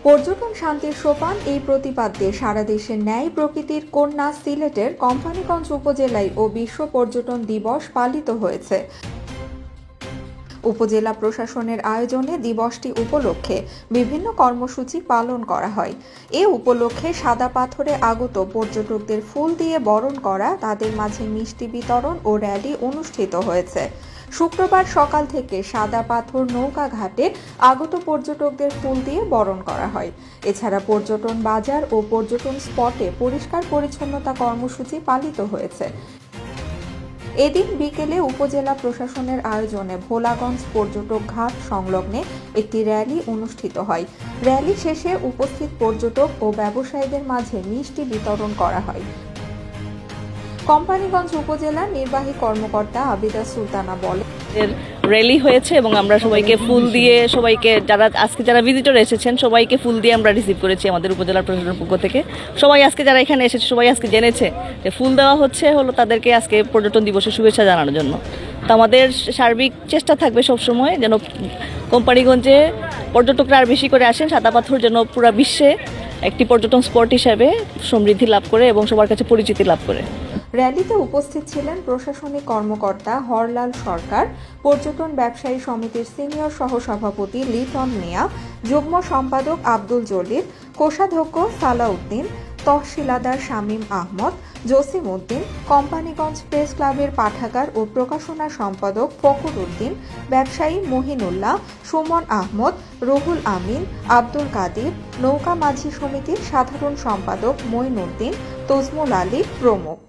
পর্যটন শান্তির সোপান এই প্রতিপাদ্যে সারা দেশের ন্যায় প্রকৃতির কন্যা সিলেটের কোম্পানীগঞ্জ উপজেলায় ও বিশ্ব পর্যটন দিবস পালিত হয়েছে। উপজেলা প্রশাসনের আয়োজনে দিবসটি উপলক্ষে বিভিন্ন কর্মসূচি পালন করা হয়। এ উপলক্ষে সাদা পাথরে আগত পর্যটকদের ফুল দিয়ে বরণ করা, তাদের মাঝে মিষ্টি বিতরণ ও র্যালি অনুষ্ঠিত হয়েছে। শুক্রবার সকাল থেকে সাদা পাথর নৌকা ঘাটে আগত পর্যটকদের ফুল দিয়ে বরণ করা হয়। এছাড়া পর্যটন বাজার ও পর্যটন স্পটে পরিষ্কার পরিচ্ছন্নতা কর্মসূচি পালিত হয়েছে। এদিন বিকেলে উপজেলা প্রশাসনের আয়োজনে ভোলাগঞ্জ পর্যটক ঘাট সংলগ্নে একটি র্যালি অনুষ্ঠিত হয়। র্যালি শেষে উপস্থিত পর্যটক ও ব্যবসায়ীদের মাঝে মিষ্টি বিতরণ করা হয়। কোম্পানীগঞ্জ উপজেলার নির্বাহী কর্মকর্তা আবিদা সুলতানা বলেন, র্যালি হয়েছে এবং আমরা সবাইকে ফুল দিয়ে, সবাইকে যারা ভিজিটর এসেছেন সবাইকে ফুল দিয়ে আমরা রিসিভ করেছি আমাদের উপজেলা প্রশাসনের পক্ষ থেকে। সবাই আজকে যারা এখানে এসেছে সবাই আজকে জেনেছে যে ফুল দেওয়া হচ্ছে তাদেরকে আজকে পর্যটন দিবসের শুভেচ্ছা জানানোর জন্য। তো আমাদের সার্বিক চেষ্টা থাকবে সবসময় যেন কোম্পানীগঞ্জে পর্যটকরা আর বেশি করে আসেন, সাদা পাথর যেন পুরো বিশ্বে একটি পর্যটন স্পট হিসেবে সমৃদ্ধি লাভ করে এবং সবার কাছে পরিচিতি লাভ করে। র্যালিতে উপস্থিত ছিলেন প্রশাসনিক কর্মকর্তা হরলাল সরকার, পর্যটন ব্যবসায়ী সমিতির সিনিয়র সহসভাপতি লিটন মিয়া, যুগ্ম সম্পাদক আব্দুল জলিল, কোষাধ্যক্ষ সালাউদ্দিন, তহসিলদার শামীম আহমদ, জসিম উদ্দিন, কোম্পানীগঞ্জ প্রেস ক্লাবের পাঠাগার ও প্রকাশনা সম্পাদক ফখর উদ্দিন, ব্যবসায়ী মহিনুল্লাহ, সুমন আহমদ, রুহুল আমিন, আব্দুল কাদির, নৌকা মাঝি সমিতির সাধারণ সম্পাদক মঈনুদ্দিন, তজমুল আলী প্রমুখ।